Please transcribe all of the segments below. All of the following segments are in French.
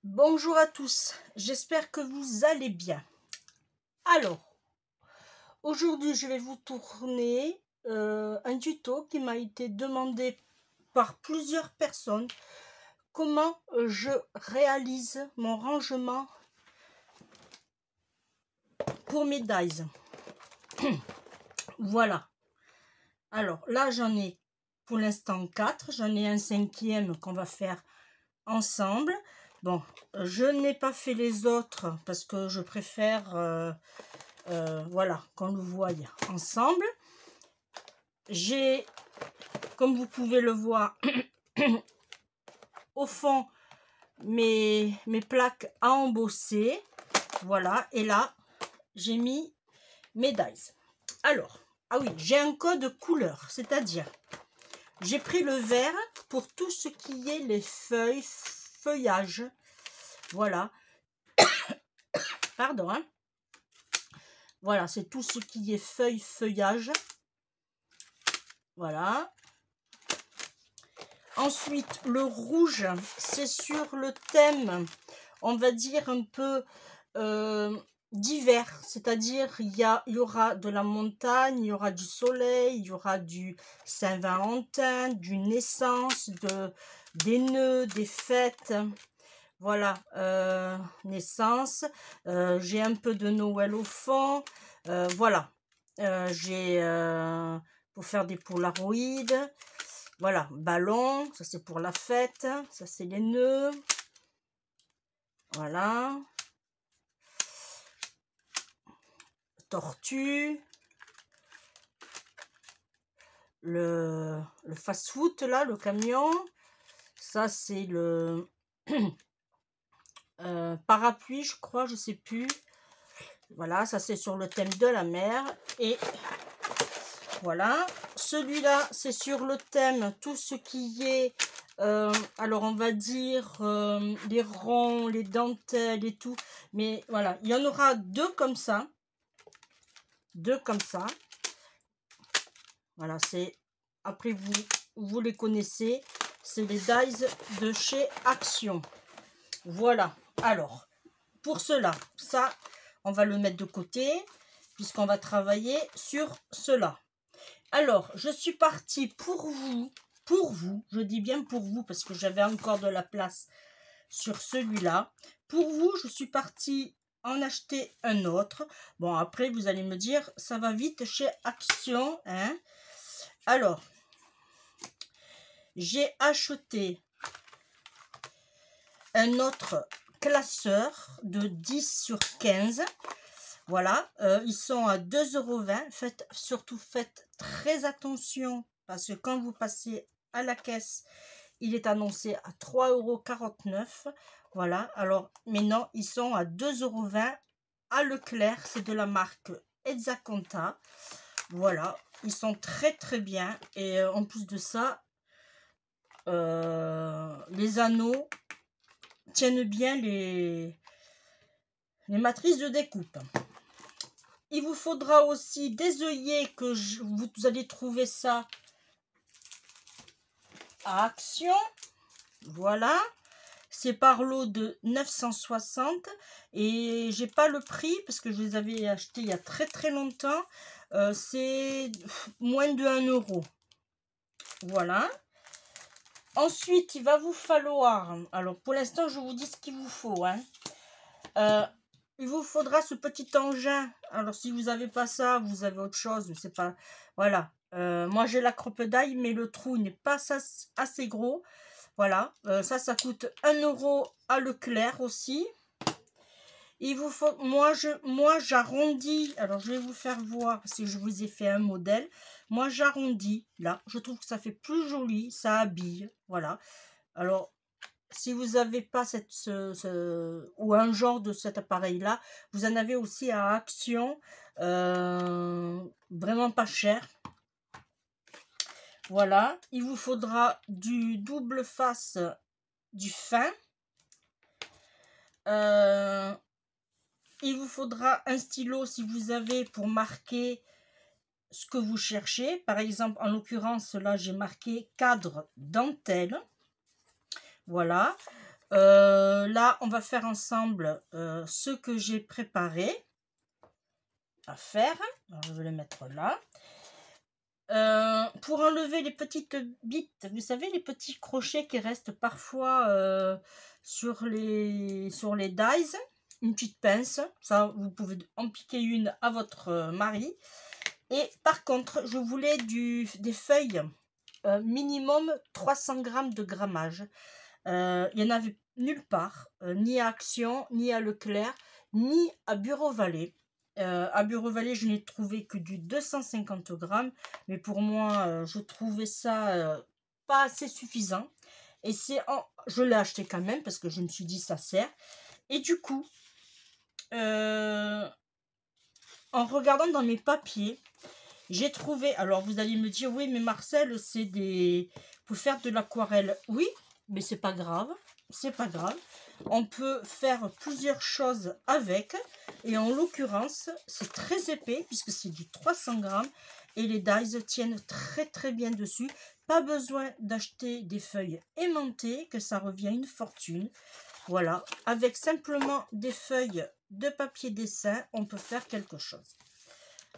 Bonjour à tous, j'espère que vous allez bien. Alors, aujourd'hui je vais vous tourner un tuto qui m'a été demandé par plusieurs personnes. Comment je réalise mon rangement pour mes dies. Voilà. Alors là j'en ai pour l'instant 4, j'en ai un 5e qu'on va faire ensemble. Bon, je n'ai pas fait les autres parce que je préfère voilà, qu'on le voie ensemble. J'ai, comme vous pouvez le voir, au fond mes plaques à embosser. Voilà, et là, j'ai mis mes dies. Alors, ah oui, j'ai un code couleur, c'est-à-dire, j'ai pris le vert pour tout ce qui est les feuilles, feuillage. Voilà. Pardon, hein. Voilà, c'est tout ce qui est feuille, feuillage. Voilà. Ensuite, le rouge, c'est sur le thème, on va dire un peu d'hiver. C'est-à-dire, il y aura de la montagne, il y aura du soleil, il y aura du Saint-Valentin, du naissance, des nœuds, des fêtes. Voilà, naissance. J'ai un peu de Noël au fond. Voilà, j'ai pour faire des polaroïdes. Voilà, ballon, ça c'est pour la fête, ça c'est les nœuds. Voilà. Tortue. Le fast-food là, le camion. Ça c'est le parapluie, je crois, je sais plus. Voilà, ça c'est sur le thème de la mer. Et voilà, celui-là c'est sur le thème tout ce qui est alors on va dire les ronds, les dentelles et tout, mais voilà, il y en aura deux comme ça, voilà, c'est après vous les connaissez, c'est les dies de chez Action. Voilà, alors pour cela, ça on va le mettre de côté puisqu'on va travailler sur cela. Alors, je suis partie pour vous, je dis bien pour vous parce que j'avais encore de la place sur celui-là. Pour vous, je suis partie en acheter un autre. Bon, après, vous allez me dire, ça va vite chez Action, hein. Alors, j'ai acheté un autre classeur de 10 sur 15. Voilà, ils sont à 2,20 €. Surtout faites très attention parce que quand vous passez à la caisse, il est annoncé à 3,49 €. Voilà, alors maintenant ils sont à 2,20 € à Leclerc. C'est de la marque Exaconta. Voilà, ils sont très très bien. Et en plus de ça, les anneaux tiennent bien les matrices de découpe. Il vous faudra aussi des œillets que vous allez trouver ça à Action. Voilà, c'est par lot de 960 et j'ai pas le prix parce que je les avais achetés il y a très très longtemps. C'est moins de 1 €. Voilà. Ensuite, il va vous falloir, alors pour l'instant je vous dis ce qu'il vous faut, hein. Il vous faudra ce petit engin. Alors si vous n'avez pas ça, vous avez autre chose, c'est pas, voilà. Moi j'ai la crocodile mais le trou n'est pas assez gros. Voilà, ça coûte 1 € à Leclerc aussi. Il vous faut, moi j'arrondis, alors je vais vous faire voir parce que je vous ai fait un modèle. Moi j'arrondis là, je trouve que ça fait plus joli, ça habille. Voilà, alors si vous n'avez pas ou un genre de cet appareil là, vous en avez aussi à Action, vraiment pas cher. Voilà, il vous faudra du double face, du fin. Il vous faudra un stylo si vous avez pour marquer ce que vous cherchez. Par exemple, en l'occurrence là j'ai marqué cadre dentelle. Voilà. Là, on va faire ensemble ce que j'ai préparé à faire. Alors, je vais le mettre là. Pour enlever les petites bites, vous savez, les petits crochets qui restent parfois sur les dies, une petite pince, ça vous pouvez en piquer une à votre mari. Et par contre, je voulais des feuilles minimum 300 grammes de grammage. Il n'y en avait nulle part, ni à Action, ni à Leclerc, ni à Bureau Vallée. À Bureau Vallée, je n'ai trouvé que du 250 grammes, mais pour moi, je trouvais ça pas assez suffisant. Et je l'ai acheté quand même parce que je me suis dit ça sert. Et du coup, en regardant dans mes papiers, j'ai trouvé. Alors vous allez me dire, oui, mais Marcel, c'est pour faire de l'aquarelle. Oui, mais c'est pas grave. C'est pas grave. On peut faire plusieurs choses avec. Et en l'occurrence, c'est très épais puisque c'est du 300 grammes. Et les dies tiennent très très bien dessus. Pas besoin d'acheter des feuilles aimantées, que ça revient une fortune. Voilà. Avec simplement des feuilles de papier dessin, on peut faire quelque chose.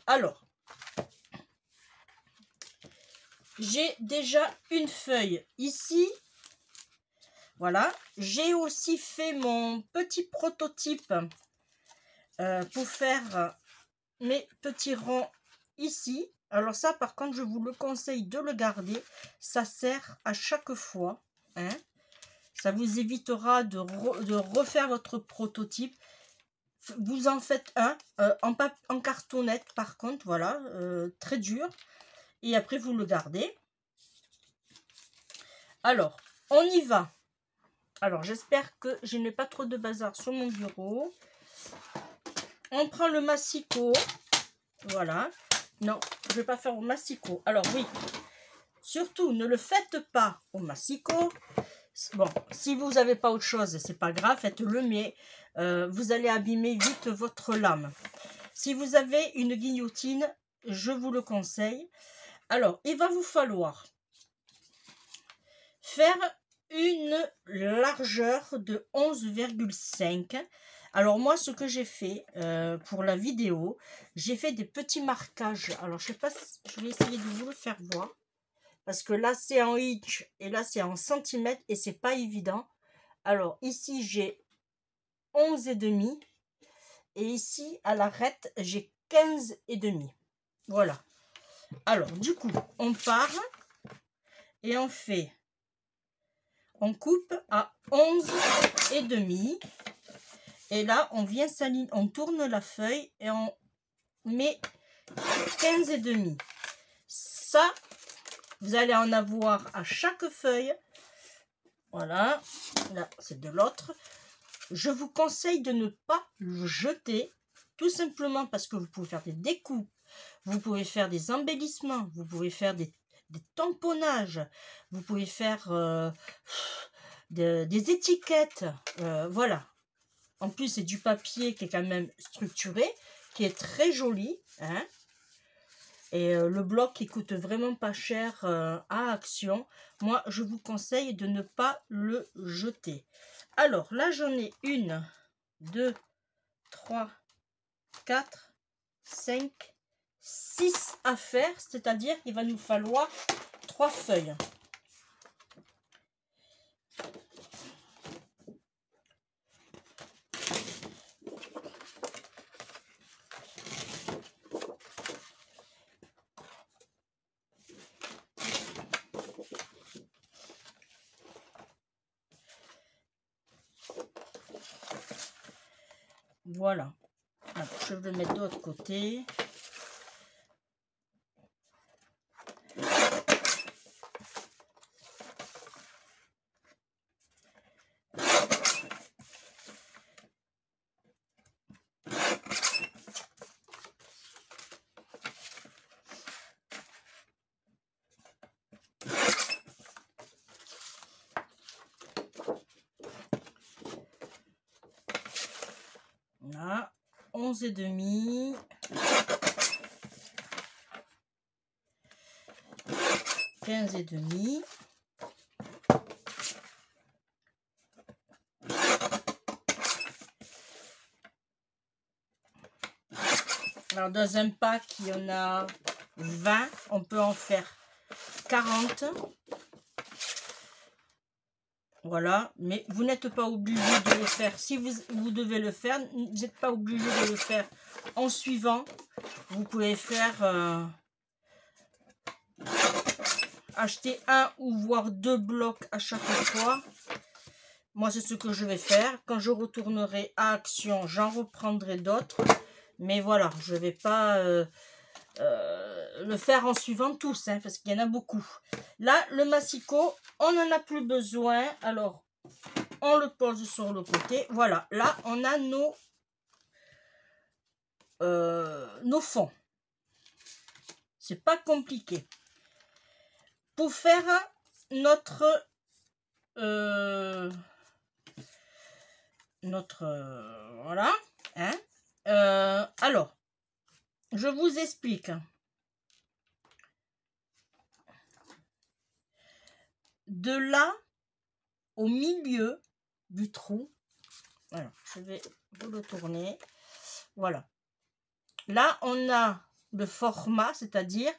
Alors, j'ai déjà une feuille ici. Voilà. J'ai aussi fait mon petit prototype pour faire mes petits ronds ici. Alors ça, par contre, je vous le conseille de le garder. Ça sert à chaque fois. Hein. Ça vous évitera de refaire votre prototype. Vous en faites un en cartonnette, par contre, voilà, très dur. Et après, vous le gardez. Alors, on y va. Alors, j'espère que je n'ai pas trop de bazar sur mon bureau. On prend le massicot. Voilà. Non, je ne vais pas faire au massicot. Alors, oui. Surtout, ne le faites pas au massicot. Bon, si vous n'avez pas autre chose, c'est pas grave, faites-le, mais vous allez abîmer vite votre lame. Si vous avez une guillotine, je vous le conseille. Alors, il va vous falloir faire une largeur de 11,5. Alors moi, ce que j'ai fait pour la vidéo, j'ai fait des petits marquages. Alors je sais pas, je vais essayer de vous le faire voir. Parce que là, c'est en inch et là, c'est en centimètres et c'est pas évident. Alors ici, j'ai 11,5. Et ici, à l'arête, j'ai 15,5. Voilà. Alors, du coup, on part et on fait... On coupe à 11,5. Et là, on vient s'aligner, on tourne la feuille et on met 15,5. Ça, vous allez en avoir à chaque feuille. Voilà. Là, c'est de l'autre. Je vous conseille de ne pas le jeter. Tout simplement parce que vous pouvez faire des découpes. Vous pouvez faire des embellissements. Vous pouvez faire des tamponnages. Vous pouvez faire des étiquettes. Voilà. En plus, c'est du papier qui est quand même structuré, qui est très joli. Hein. Et le bloc qui coûte vraiment pas cher à Action. Moi, je vous conseille de ne pas le jeter. Alors, là, j'en ai 1, 2, 3, 4, 5, 6 à faire. C'est-à-dire qu'il va nous falloir 3 feuilles. Voilà. Alors, je vais le mettre de l'autre côté. Là, 11,5. 15,5. Alors, dans un pack, il y en a 20. On peut en faire 40. Voilà. Mais vous n'êtes pas obligé de le faire. Si vous devez le faire, vous n'êtes pas obligé de le faire en suivant. Vous pouvez faire... acheter un ou voire 2 blocs à chaque fois. Moi, c'est ce que je vais faire. Quand je retournerai à Action, j'en reprendrai d'autres. Mais voilà, je ne vais pas le faire en suivant tous, hein, parce qu'il y en a beaucoup. Là, le massicot, on n'en a plus besoin. Alors, on le pose sur le côté. Voilà, là, on a nos fonds. C'est pas compliqué. Pour faire notre voilà, hein. Alors, je vous explique. De là au milieu du trou, voilà, je vais vous le tourner. Voilà. Là, on a le format, c'est-à-dire,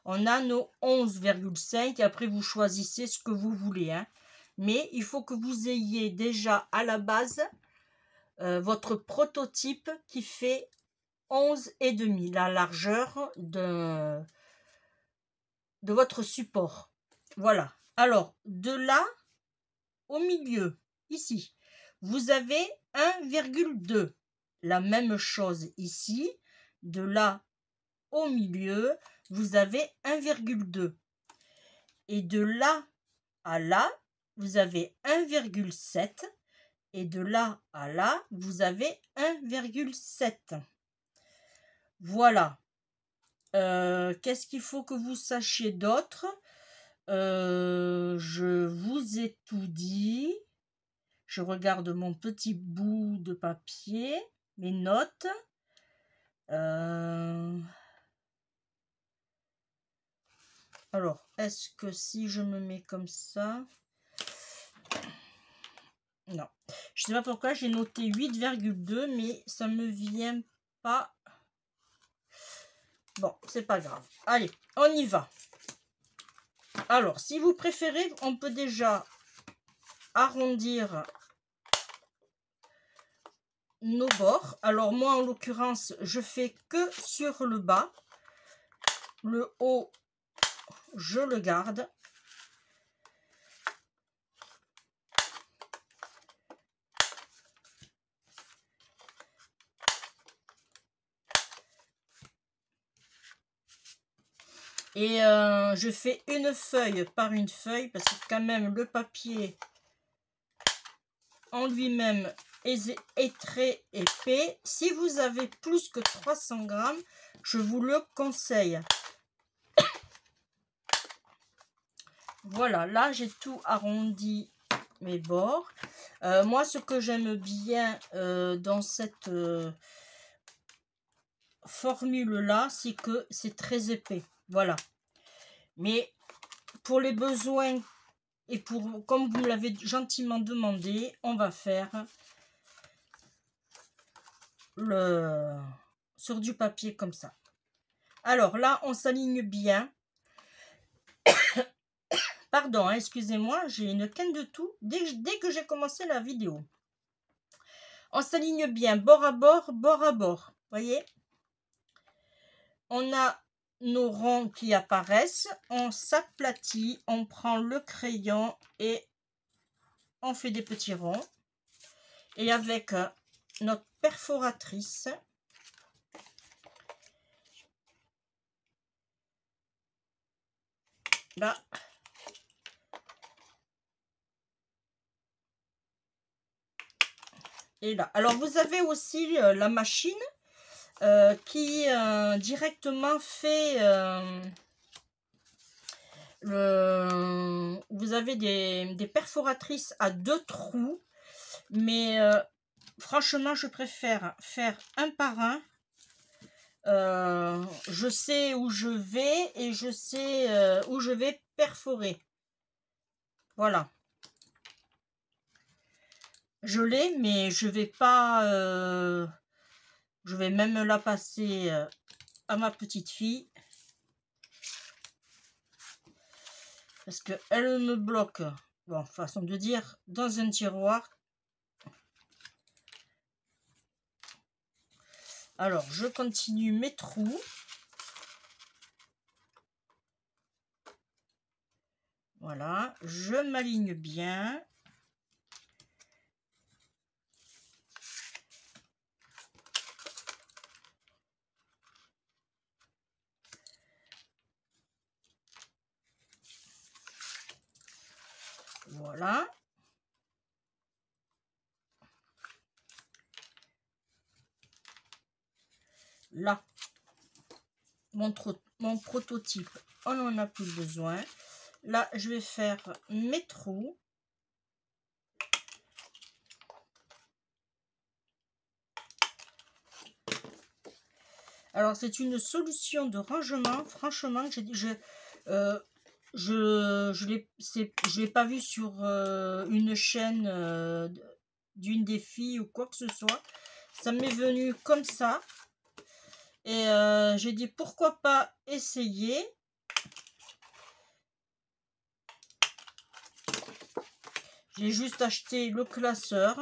on a nos 11,5 et après, vous choisissez ce que vous voulez, hein. Mais il faut que vous ayez déjà à la base votre prototype qui fait 11,5, la largeur de votre support. Voilà. Alors, de là au milieu, ici, vous avez 1,2. La même chose ici. De là au milieu, vous avez 1,2. Et de là à là, vous avez 1,7. Et de là à là, vous avez 1,7. Voilà. Qu'est-ce qu'il faut que vous sachiez d'autre? Je vous ai tout dit. Je regarde mon petit bout de papier, mes notes. Alors, est-ce que si je me mets comme ça... Non. Je sais pas pourquoi j'ai noté 8,2, mais ça me vient pas. Bon, c'est pas grave. Allez, on y va. Alors, si vous préférez, on peut déjà arrondir nos bords. Alors, moi, en l'occurrence, je fais que sur le bas. Le haut, je le garde. Et je fais une feuille par une feuille parce que quand même le papier en lui-même est très épais. Si vous avez plus que 300 grammes, je vous le conseille. Voilà, là j'ai tout arrondi mes bords. Moi, ce que j'aime bien dans cette formule-là, c'est que c'est très épais. Voilà. Mais pour les besoins et pour, comme vous me l'avez gentiment demandé, on va faire sur du papier comme ça. Alors là, on s'aligne bien. Pardon, hein, excusez-moi, j'ai une canne de tout dès que j'ai commencé la vidéo. On s'aligne bien, bord à bord, bord à bord. Voyez? On a nos ronds qui apparaissent. On s'aplatit, on prend le crayon et on fait des petits ronds. Et avec notre perforatrice, là, et là. Alors, vous avez aussi la machine qui directement fait vous avez des perforatrices à 2 trous, mais franchement, je préfère faire un par un. Je sais où je vais et je sais où je vais perforer. Voilà. Je l'ai, mais je vais pas Je vais même la passer à ma petite fille. Parce qu'elle me bloque, bon, façon de dire, dans un tiroir. Alors, je continue mes trous. Voilà, je m'aligne bien. Voilà. Là, mon prototype, on n'en a plus besoin. Là, je vais faire mes trous. Alors, c'est une solution de rangement. Franchement, je l'ai pas vu sur une chaîne d'une des filles ou quoi que ce soit. Ça m'est venu comme ça. Et j'ai dit pourquoi pas essayer. J'ai juste acheté le classeur.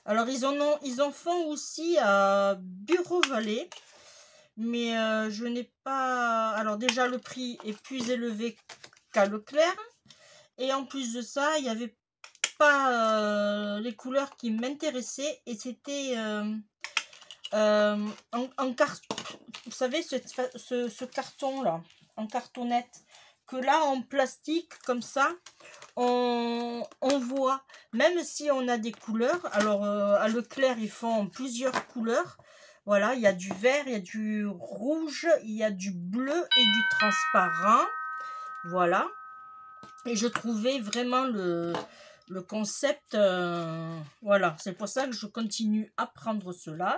Alors ils en font aussi à Bureau Vallée. Mais je n'ai pas... Alors déjà le prix est plus élevé qu'à Leclerc. Et en plus de ça, il n'y avait pas les couleurs qui m'intéressaient. Et c'était en carton. Vous savez, ce carton-là, en cartonnette. Que là, en plastique, comme ça, on voit. Même si on a des couleurs. Alors, à Leclerc, ils font plusieurs couleurs. Voilà, il y a du vert, il y a du rouge, il y a du bleu et du transparent. Voilà. Et je trouvais vraiment le concept, voilà, c'est pour ça que je continue à prendre cela.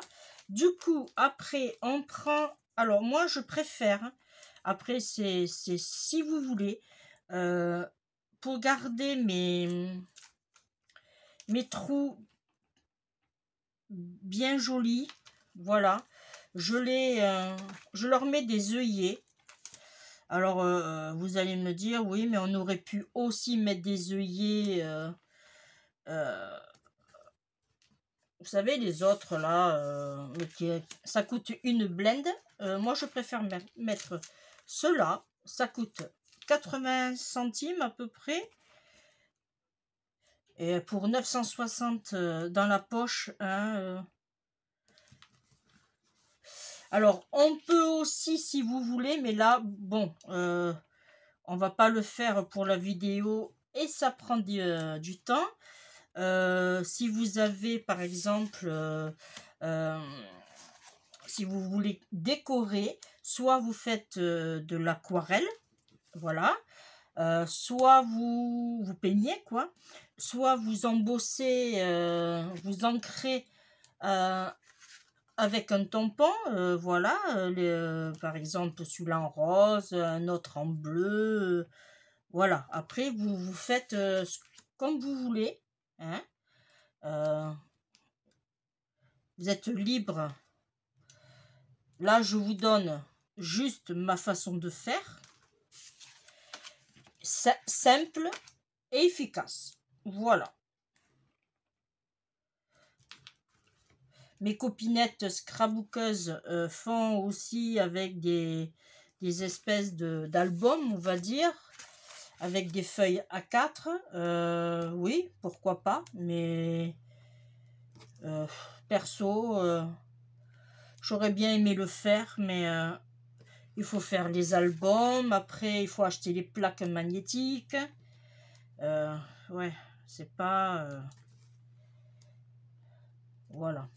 Du coup, après, on prend, alors moi, je préfère, après, c'est si vous voulez, pour garder mes trous bien jolis, voilà, je leur mets des œillets. Alors, vous allez me dire, oui, mais on aurait pu aussi mettre des œillets, vous savez, les autres, là, ça coûte une blende. Moi, je préfère mettre cela. Ça coûte 80 centimes à peu près. Et pour 960 dans la poche, hein, alors, on peut aussi, si vous voulez, mais là, bon, on va pas le faire pour la vidéo et ça prend du temps. Si vous avez, par exemple, si vous voulez décorer, soit vous faites de l'aquarelle, voilà, soit vous peignez, quoi, soit vous embossez, vous ancrez avec un tampon, voilà, par exemple celui-là en rose, un autre en bleu, voilà. Après, vous faites comme vous voulez, hein. Vous êtes libre. Là, je vous donne juste ma façon de faire. Simple et efficace. Voilà. Mes copinettes scrapbookeuses font aussi avec des espèces d'albums, on va dire, avec des feuilles A4. Oui, pourquoi pas, mais perso, j'aurais bien aimé le faire, mais il faut faire les albums, après il faut acheter les plaques magnétiques. Ouais, c'est pas... voilà.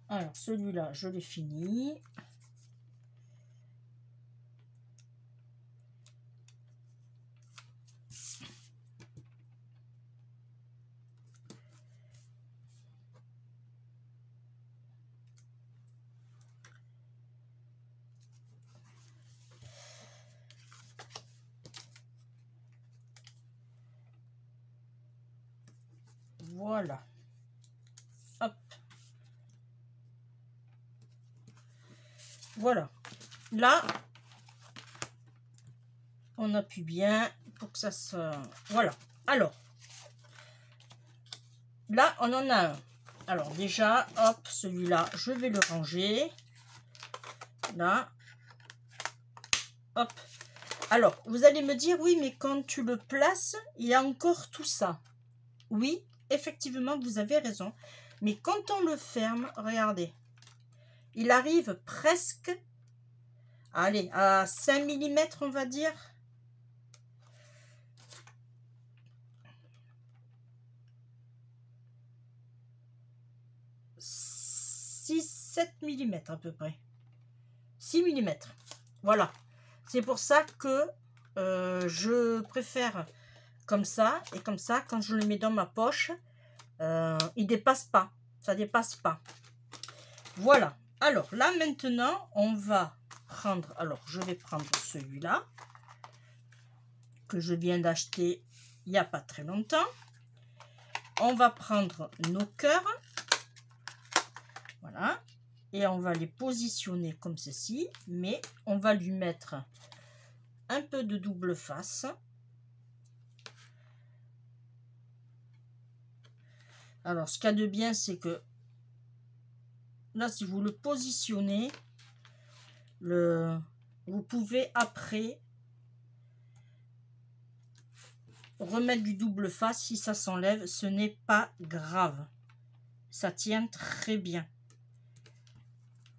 Alors, celui-là, je l'ai fini. Voilà. Hop. Voilà. Là, on appuie bien pour que ça se... Voilà. Alors, là, on en a un. Alors déjà, hop, celui-là, je vais le ranger. Là. Hop. Alors, vous allez me dire, oui, mais quand tu le places, il y a encore tout ça. Oui, effectivement, vous avez raison. Mais quand on le ferme, regardez, il arrive presque, allez, à 5 mm, on va dire. « 6-7 mm à peu près. 6 mm. Voilà. C'est pour ça que je préfère comme ça. Et comme ça, quand je le mets dans ma poche, il dépasse pas. Ça dépasse pas. Voilà. Alors là, maintenant, on va prendre... Alors, je vais prendre celui-là que je viens d'acheter il n'y a pas très longtemps. On va prendre nos cœurs. Voilà. Et on va les positionner comme ceci. Mais on va lui mettre un peu de double face. Alors, ce qu'il y a de bien, c'est que là, si vous le positionnez, vous pouvez après remettre du double face. Si ça s'enlève, ce n'est pas grave. Ça tient très bien.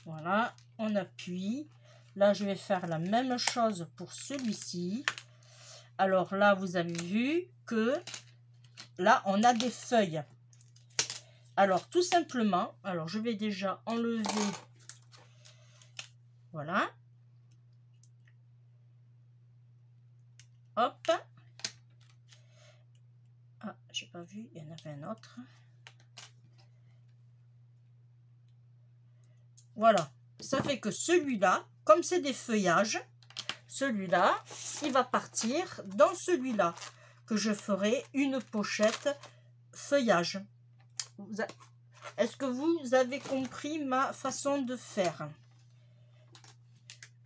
Voilà, on appuie. Là, je vais faire la même chose pour celui-ci. Alors là, vous avez vu que là, on a des feuilles. Alors, tout simplement, alors je vais déjà enlever. Voilà. Hop. Ah, j'ai pas vu, il y en avait un autre. Voilà. Ça fait que celui-là, comme c'est des feuillages, celui-là, il va partir dans celui-là, que je ferai une pochette feuillage. Est-ce que vous avez compris ma façon de faire?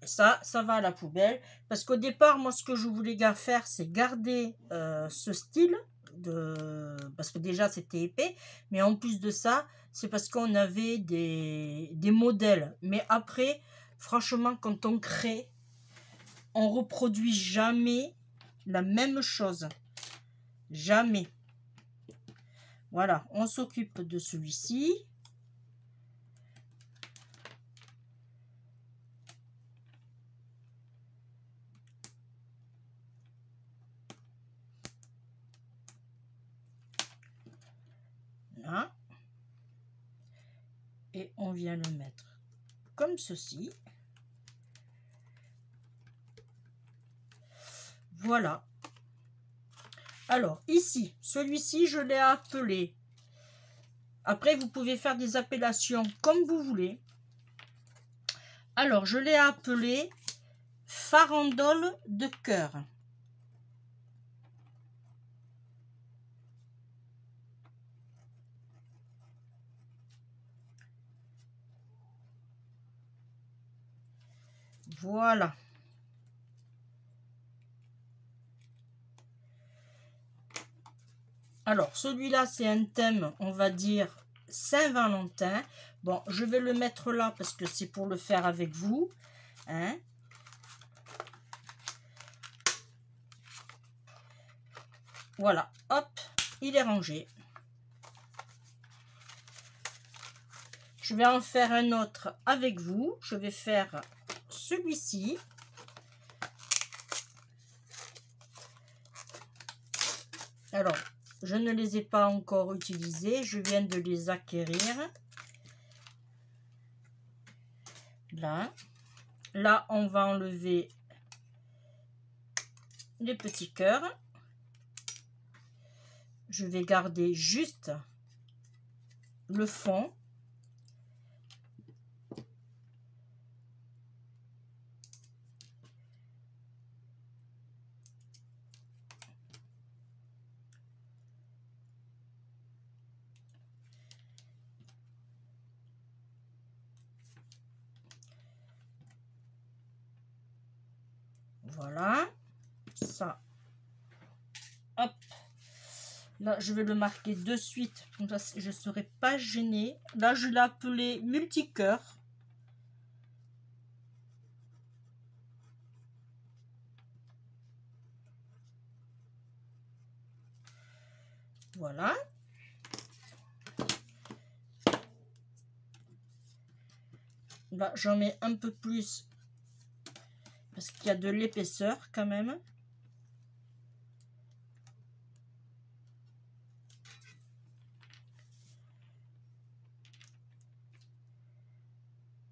Ça va à la poubelle. Parce qu'au départ, moi, ce que je voulais faire, c'est garder ce style. Parce que déjà, c'était épais. Mais en plus de ça, c'est parce qu'on avait des modèles. Mais après, franchement, quand on crée, on reproduit jamais la même chose. Jamais. Voilà, on s'occupe de celui-ci. Là. Et on vient le mettre comme ceci. Voilà. Alors, ici, celui-ci, je l'ai appelé. Après, vous pouvez faire des appellations comme vous voulez. Alors, je l'ai appelé farandole de cœur. Voilà. Alors, celui-là, c'est un thème, on va dire, Saint-Valentin. Bon, je vais le mettre là parce que c'est pour le faire avec vous. Hein? Voilà, hop, il est rangé. Je vais en faire un autre avec vous. Je vais faire celui-ci. Alors, je ne les ai pas encore utilisés. Je viens de les acquérir. Là. Là, on va enlever les petits cœurs. Je vais garder juste le fond. Voilà, ça, hop, là je vais le marquer de suite, comme ça je ne serai pas gênée. Là je l'ai appelé multicœur. Voilà. Là j'en mets un peu plus parce qu'il y a de l'épaisseur quand même.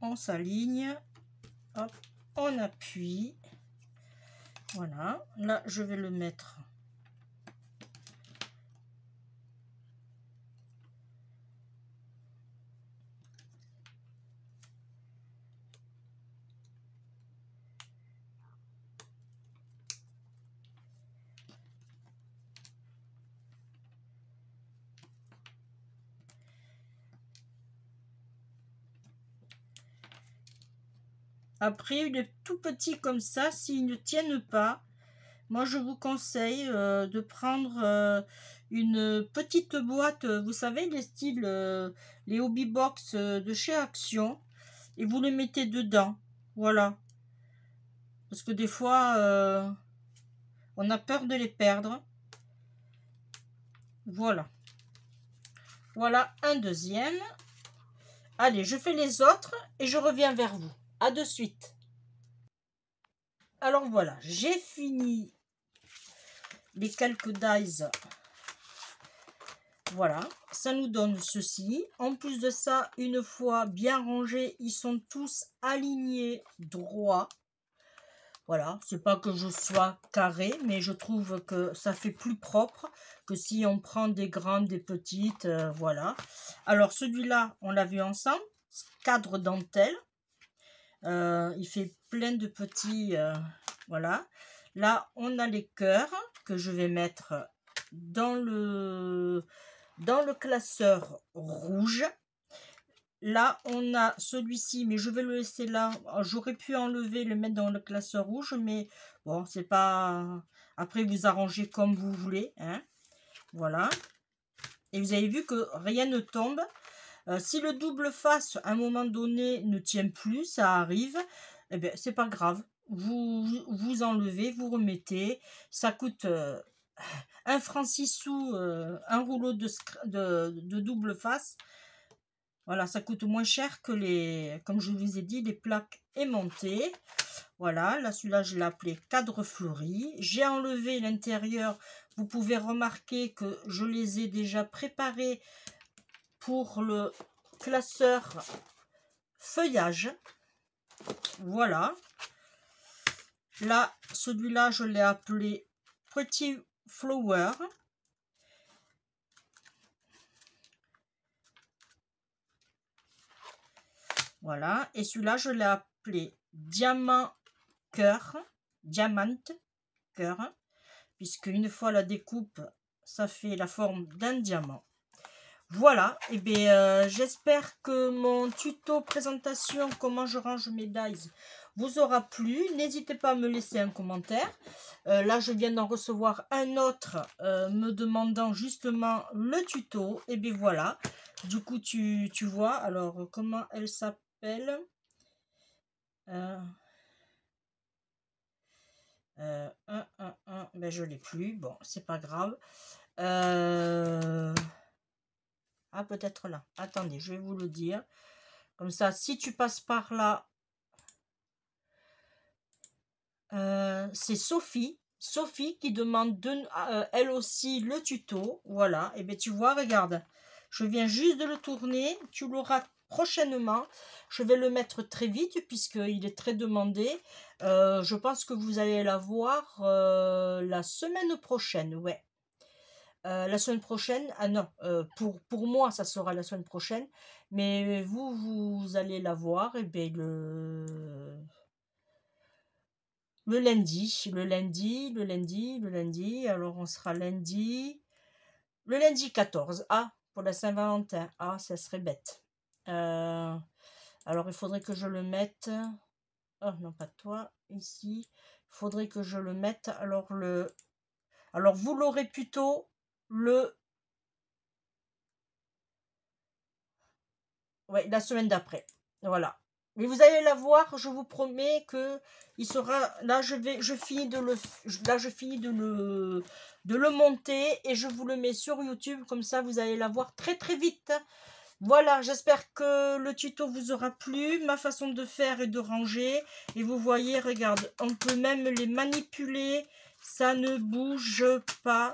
On s'aligne, hop, on appuie. Voilà, là je vais le mettre. Après, il est tout petit comme ça, s'ils ne tiennent pas, moi je vous conseille de prendre une petite boîte, vous savez, les styles, les hobby box de chez Action, et vous les mettez dedans. Voilà. Parce que des fois, on a peur de les perdre. Voilà. Voilà un deuxième. Allez, je fais les autres et je reviens vers vous. À de suite. Alors voilà, j'ai fini les quelques dies. Voilà, ça nous donne ceci. En plus de ça, une fois bien rangés, ils sont tous alignés droit. Voilà, c'est pas que je sois carré, mais je trouve que ça fait plus propre que si on prend des grandes, des petites, voilà. Alors celui-là, on l'a vu ensemble, cadre dentelle. Il fait plein de petits, voilà. Là, on a les cœurs que je vais mettre dans le classeur rouge. Là, on a celui-ci, mais je vais le laisser là. J'aurais pu enlever, le mettre dans le classeur rouge, mais bon, c'est pas... Après, vous arrangez comme vous voulez, hein. Voilà. Et vous avez vu que rien ne tombe. Si le double face, à un moment donné, ne tient plus, ça arrive, eh bien, c'est pas grave. Vous enlevez, vous remettez. Ça coûte 1 franc 6 sous, un rouleau de double face. Voilà, ça coûte moins cher que les, comme je vous ai dit, les plaques aimantées. Voilà, là, celui-là, je l'ai appelé cadre fleuri. J'ai enlevé l'intérieur. Vous pouvez remarquer que je les ai déjà préparés pour le classeur feuillage. Voilà. Là, celui-là, je l'ai appelé Pretty Flower. Voilà. Et celui-là, je l'ai appelé Diamant Cœur. Diamant Cœur. Puisque une fois la découpe, ça fait la forme d'un diamant. Voilà. Et bien, j'espère que mon tuto présentation, comment je range mes dies, vous aura plu. N'hésitez pas à me laisser un commentaire. Là, je viens d'en recevoir un autre me demandant justement le tuto. Et bien voilà. Du coup, tu vois. Alors, comment elle s'appelle? Ben, je l'ai plus. Bon, c'est pas grave. Ah, peut-être là. Attendez, je vais vous le dire. Comme ça, si tu passes par là, c'est Sophie. Sophie qui demande elle aussi le tuto. Voilà. Et bien tu vois, regarde. Je viens juste de le tourner. Tu l'auras prochainement. Je vais le mettre très vite puisqu'il est très demandé. Je pense que vous allez l'avoir la semaine prochaine. Ouais. La semaine prochaine, ah non, pour moi ça sera la semaine prochaine, mais vous allez la voir, et bien le lundi, alors on sera lundi, le lundi 14, ah, pour la Saint-Valentin, ah, ça serait bête. Alors il faudrait que je le mette, oh non pas toi, ici, il faudrait que je le mette. Alors, vous l'aurez plutôt la semaine d'après. Voilà. Mais vous allez la voir, je vous promets que il sera. Là, je finis de le monter et je vous le mets sur YouTube. Comme ça, vous allez la voir très très vite. Voilà, j'espère que le tuto vous aura plu, ma façon de faire et de ranger. Et vous voyez, regarde, on peut même les manipuler, ça ne bouge pas.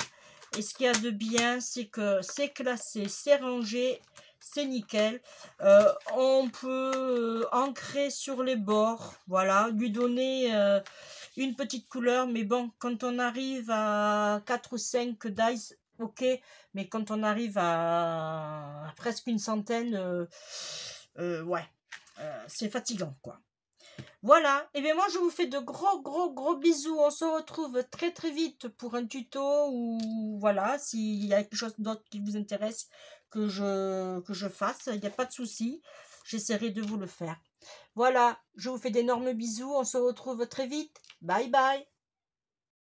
Et ce qu'il y a de bien, c'est que c'est classé, c'est rangé, c'est nickel. On peut ancrer sur les bords, voilà, lui donner une petite couleur. Mais bon, quand on arrive à 4 ou 5 dice, ok, mais quand on arrive à presque une centaine, ouais, c'est fatigant, quoi. Voilà, et bien moi je vous fais de gros bisous. On se retrouve très très vite pour un tuto ou voilà, s'il y a quelque chose d'autre qui vous intéresse que je fasse, il n'y a pas de souci, j'essaierai de vous le faire. Voilà, je vous fais d'énormes bisous, on se retrouve très vite. Bye bye.